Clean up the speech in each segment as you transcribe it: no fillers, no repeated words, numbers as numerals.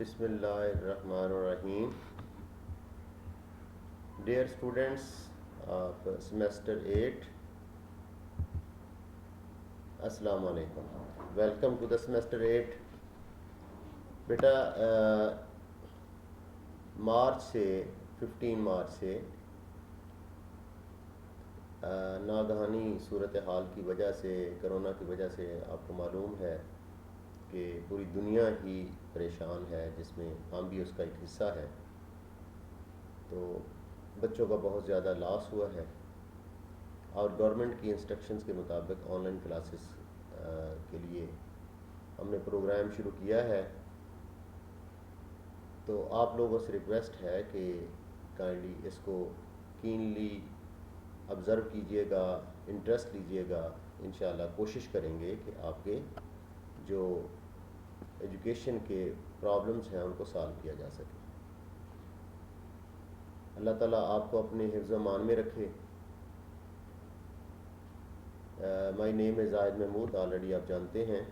Bismillahirrahmanirrahim. Dear students of semester 8, Assalamu alaikum. Welcome to the semester 8. बेटा मार्च से 15 मार्च से नागहानी सूरत हाल की वजह से, कोरोना की वजह से आपको मालूम है कि पूरी दुनिया ही परेशान है, जिसमें हम भी उसका एक हिस्सा है। तो बच्चों का बहुत ज़्यादा लॉस हुआ है और गवर्नमेंट की इंस्ट्रक्शंस के मुताबिक ऑनलाइन क्लासेस के लिए हमने प्रोग्राम शुरू किया है। तो आप लोगों से रिक्वेस्ट है कि काइंडली इसको कीनली ऑब्ज़र्व कीजिएगा, इंटरेस्ट लीजिएगा। इंशाल्लाह कोशिश करेंगे कि आपके जो एजुकेशन के प्रॉब्लम्स हैं उनको सॉल्व किया जा सके। अल्लाह ताला आपको अपने हिफ्ज़ मान में रखे। माय नेम है जाहिद महमूद, ऑलरेडी आप जानते हैं।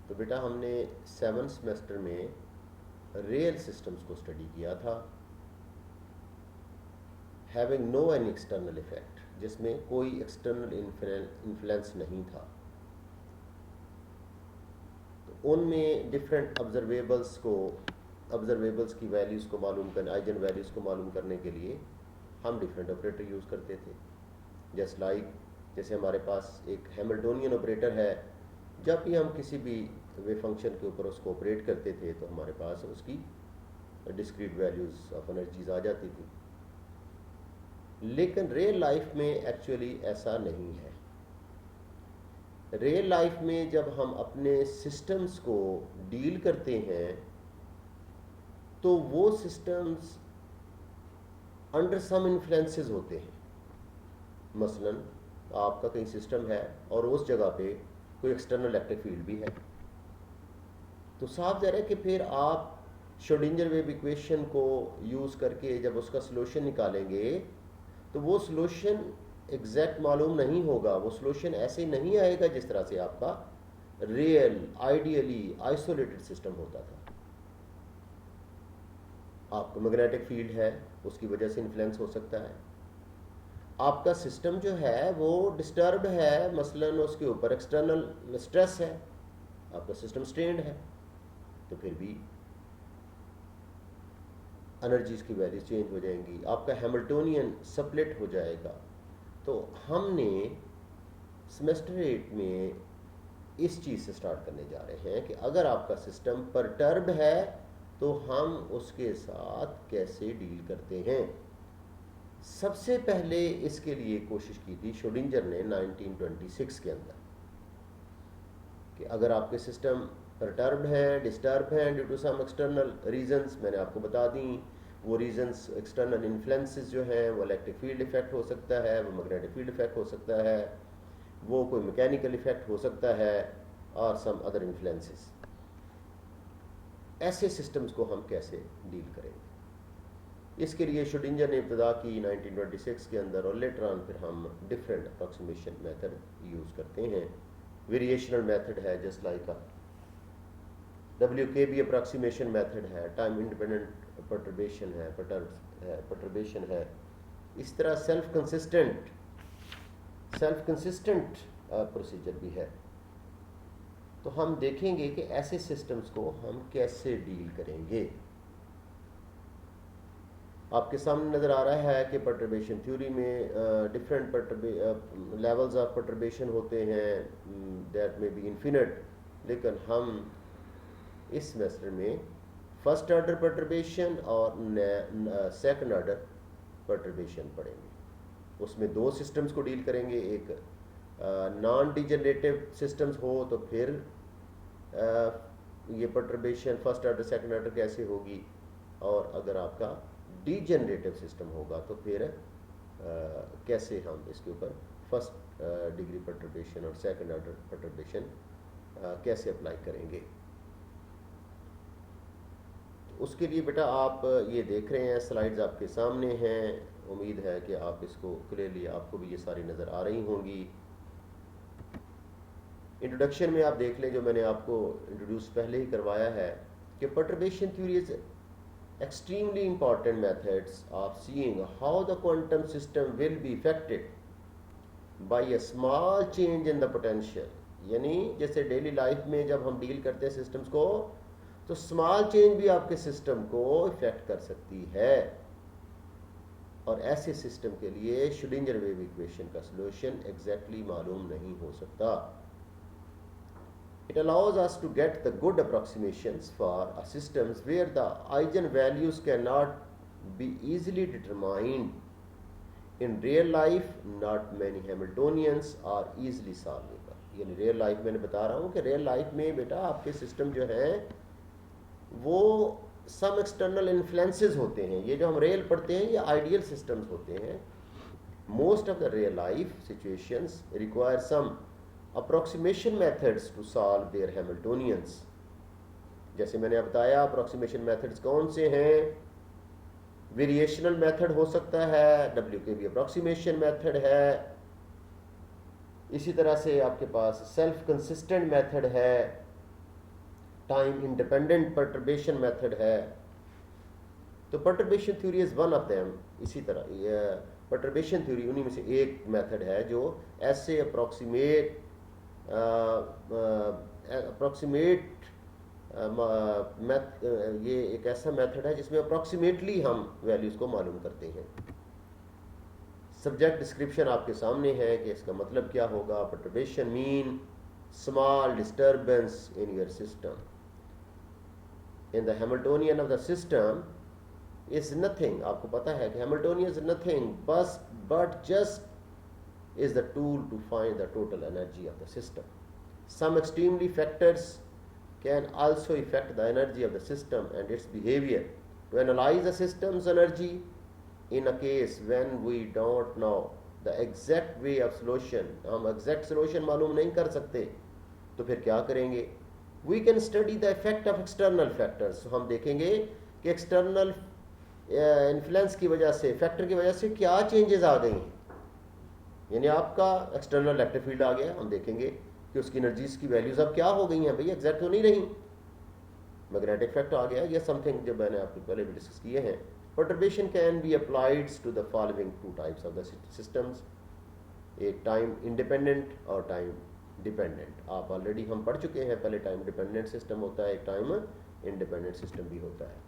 तो बेटा हमने 7th सेमेस्टर में रियल सिस्टम्स को स्टडी किया था, having no any external effect, जिसमें कोई एक्सटर्नल इन्फ्लुएंस नहीं था। तो उनमें डिफरेंट ऑब्जर्वेबल्स की वैल्यूज़ को मालूम करने, आइजन वैल्यूज़ को मालूम करने के लिए हम डिफरेंट ऑपरेटर यूज़ करते थे। जैसे हमारे पास एक हैमिल्टोनियन ऑपरेटर है। जब भी हम किसी भी वे फंक्शन के ऊपर उसको ऑपरेट करते थे तो हमारे पास उसकी डिस्क्रीट वैल्यूज़ ऑफ एनर्जीज आ जाती थी। लेकिन रियल लाइफ में एक्चुअली ऐसा नहीं है। रियल लाइफ में जब हम अपने सिस्टम्स को डील करते हैं तो वो सिस्टम्स अंडर सम इन्फ्लुएंसेस होते हैं। मसलन आपका कहीं सिस्टम है और उस जगह पे कोई एक्सटर्नल इलेक्ट्रिक फील्ड भी है, तो साफ ज़ाहिर है कि फिर आप श्रोडिंगर वेव इक्वेशन को यूज़ करके जब उसका सलूशन निकालेंगे तो वो सलूशन एग्जैक्ट मालूम नहीं होगा। वो सलूशन ऐसे नहीं आएगा जिस तरह से आपका रियल आइडियली आइसोलेटेड सिस्टम होता था। आपको मैग्नेटिक फील्ड है, उसकी वजह से इन्फ्लुएंस हो सकता है। आपका सिस्टम जो है वो डिस्टर्ब्ड है, मसलन उसके ऊपर एक्सटर्नल स्ट्रेस है, आपका सिस्टम स्ट्रेन्ड है, तो फिर भी एनर्जीज की वैल्यू चेंज हो जाएंगी, आपका हैमिल्टोनियन स्प्लिट हो जाएगा। तो हमने सेमेस्टर 8 में इस चीज़ से स्टार्ट करने जा रहे हैं कि अगर आपका सिस्टम परटर्ब है तो हम उसके साथ कैसे डील करते हैं। सबसे पहले इसके लिए कोशिश की थी श्रोडिंगर ने 1926 के अंदर कि अगर आपके सिस्टम परटर्ब्ड हैं, डिस्टर्ब हैं due to some external reasons, मैंने आपको बता दी वो रीजंस, एक्सटर्नल इन्फ्लुएंसेस जो हैं, वो इलेक्ट्रिक फील्ड इफेक्ट हो सकता है, वो मैग्नेटिक फील्ड इफेक्ट हो सकता है, वो कोई मैकेनिकल इफेक्ट हो सकता है और सम अदर इन्फ्लुएंसेस। ऐसे सिस्टम्स को हम कैसे डील करेंगे, इसके लिए श्रोडिंगर ने इब्तिदा की 1926 के अंदर, और लेटर ऑन फिर हम डिफरेंट अप्रॉक्सीमेशन मेथड यूज़ करते हैं। वेरिएशनल मेथड है, just like WKB approximation method है, टाइम इंडिपेंडेंट परटर्बेशन है, परटर्बेशन है। इस तरह सेल्फ कंसिस्टेंट प्रोसीजर भी है। तो हम देखेंगे कि ऐसे सिस्टम्स को हम कैसे डील करेंगे। आपके सामने नज़र आ रहा है कि परटर्बेशन थ्योरी में डिफरेंट लेवल्स ऑफ परटर्बेशन होते हैं, दैट में बी इन्फिनिट। लेकिन हम इस सेमेस्टर में फर्स्ट ऑर्डर परटर्बेशन और सेकंड ऑर्डर परटर्बेशन पढ़ेंगे। उसमें दो सिस्टम्स को डील करेंगे। एक नॉन डिजनरेटिव सिस्टम्स हो तो फिर ये perturbation first order second order कैसे होगी, और अगर आपका डीजनरेटिव सिस्टम होगा तो फिर कैसे हम इसके ऊपर फर्स्ट डिग्री परटर्बेशन और सेकंड ऑर्डर परटर्बेशन कैसे अप्लाई करेंगे। तो उसके लिए बेटा आप ये देख रहे हैं, स्लाइड्स आपके सामने हैं। उम्मीद है कि आप इसको क्लियरली, आपको भी ये सारी नज़र आ रही होंगी। इंट्रोडक्शन में आप देख लें, जो मैंने आपको इंट्रोड्यूस पहले ही करवाया है कि perturbation theory is extremely important methods of seeing how the quantum system will be affected by a small change in the potential. यानी जैसे डेली लाइफ में जब हम डील करते हैं सिस्टम्स को, तो स्मॉल चेंज भी आपके सिस्टम को इफेक्ट कर सकती है, और ऐसे सिस्टम के लिए श्रोडिंगर वेव इक्वेशन का सॉल्यूशन एग्जैक्टली मालूम नहीं हो सकता. It allows us to get the good approximations for systems where the eigenvalues cannot be easily determined. In real life, not many Hamiltonians are easily solvable. यानी real life मैंने बता रहा हूँ कि रियल लाइफ में बेटा आपके सिस्टम जो है वो सम एक्सटर्नल इन्फ्लुएंसेस होते हैं. ये जो हम रियल पढ़ते हैं ये आइडियल सिस्टम्स होते हैं. Most of the real life situations require some approximation methods to solve their Hamiltonians. जैसे मैंने बताया approximation methods कौन से हैं. वेरिएशनल मेथड हो सकता है, WKB approximation मेथड है, इसी तरह से आपके पास सेल्फ कंसिस्टेंट मेथड है, टाइम इंडिपेंडेंट परटर्बेशन मेथड है. तो perturbation theory is one of them. इसी तरह परटर्बेशन थ्योरी उन्हीं में से एक मेथड है जो ऐसे अप्रोक्सीमेट ये एक ऐसा मेथड है जिसमें अप्रोक्सीमेटली हम वैल्यूज़ को मालूम करते हैं. सब्जेक्ट डिस्क्रिप्शन आपके सामने है कि इसका मतलब क्या होगा. Perturbation mean small disturbance in your system. In the Hamiltonian of the system is nothing. आपको पता है कि Hamiltonian is nothing but just is the tool to find the total energy of the system. Some extremely factors can also affect the energy of the system and its behavior. To analyze the system's energy in a case when we don't know the exact way of solution, हम exact solution मालूम नहीं कर सकते, तो फिर क्या करेंगे. We can study the effect of external factors. हम देखेंगे कि external influence की वजह से, factor की वजह से क्या changes आ गई हैं. यानी आपका एक्सटर्नल इलेक्ट्रिक फील्ड आ गया, हम देखेंगे कि उसकी एनर्जीज की वैल्यूज अब क्या हो गई हैं. भाई एग्जैक्ट तो नहीं रही. मैग्नेटिक इफेक्ट आ गया. ये समथिंग जो मैंने आपको पहले भी डिस्कस किए हैं. Perturbation can be applied to the following two types of the systems. एक टाइम इंडिपेंडेंट और टाइम डिपेंडेंट. आप ऑलरेडी हम पढ़ चुके हैं. पहले टाइम डिपेंडेंट सिस्टम होता है, एक टाइम इंडिपेंडेंट सिस्टम भी होता है.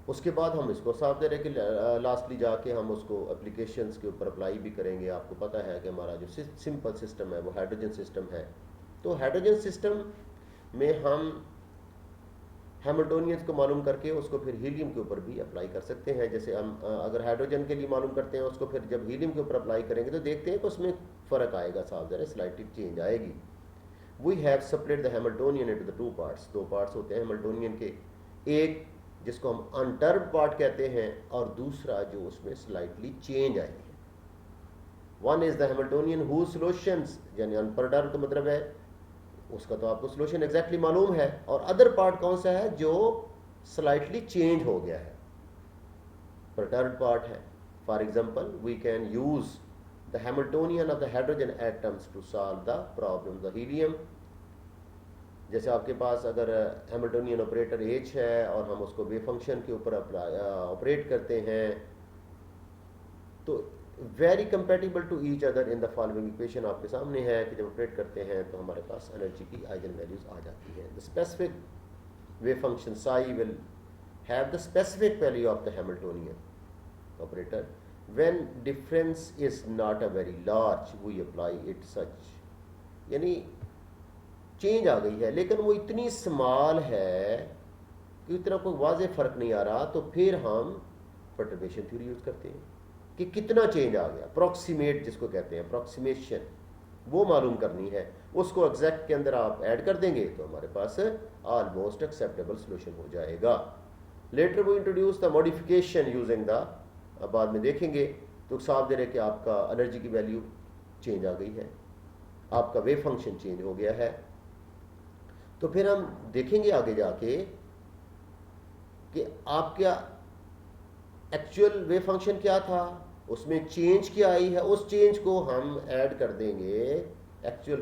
उसके बाद हम इसको साफ दे रहे कि लास्टली जाके हम उसको एप्लीकेशंस के ऊपर अप्लाई भी करेंगे. आपको पता है कि हमारा जो सिंपल सिस्टम है वो हाइड्रोजन सिस्टम है. तो हाइड्रोजन सिस्टम में हम हैमिल्टोनियंस को मालूम करके उसको फिर हीलियम के ऊपर भी अप्लाई कर सकते हैं. जैसे हम अगर हाइड्रोजन के लिए मालूम करते हैं उसको फिर जब हीलियम के ऊपर अप्लाई करेंगे तो देखते हैं कि उसमें फ़र्क आएगा. साफ ज़रा स्लाइटली चेंज आएगी. We have separate the Hamiltonian into the two parts. दो पार्ट्स होते हैं हैमिल्टोनियन के. एक जिसको हम अनटर्ब पार्ट कहते हैं और दूसरा जो उसमें स्लाइटली चेंज आई है. One is the Hamiltonian who solutions, यानी अनपरटर्ब का मतलब है उसका तो आपको सॉल्यूशन एग्जैक्टली मालूम है. और अदर पार्ट कौन सा है जो स्लाइटली चेंज हो गया है, परटर्ब पार्ट है. For example we can use the Hamiltonian of the hydrogen atoms to solve the problem the helium. जैसे आपके पास अगर हैमिल्टोनियन ऑपरेटर H है और हम उसको वेव फंक्शन के ऊपर ऑपरेट करते हैं तो very compatible to each other in the following equation आपके सामने है कि जब ऑपरेट करते हैं तो हमारे पास एनर्जी की आइगन वैल्यूज आ जाती हैं. The specific wave function psi will have the specific value of the Hamiltonian operator. When difference is not a very large we apply it such. यानी चेंज आ गई है लेकिन वो इतनी स्मॉल है कि इतना कोई वाज़ेह फ़र्क नहीं आ रहा, तो फिर हम परटर्बेशन थ्योरी यूज़ करते हैं कि कितना चेंज आ गया. अप्रॉक्सीमेट जिसको कहते हैं, अप्रॉक्सीमेशन, वो मालूम करनी है. उसको एग्जैक्ट के अंदर आप ऐड कर देंगे तो हमारे पास ऑलमोस्ट एक्सेप्टेबल सोल्यूशन हो जाएगा. लेटर वो introduce the modification using the, अब बाद में देखेंगे तो साफ दे रहे कि आपका एनर्जी की वैल्यू चेंज आ गई है, आपका वेव फंक्शन चेंज हो गया है. तो फिर हम देखेंगे आगे जाके कि आपका एक्चुअल वेव फंक्शन क्या था, उसमें चेंज क्या आई है, उस चेंज को हम ऐड कर देंगे एक्चुअल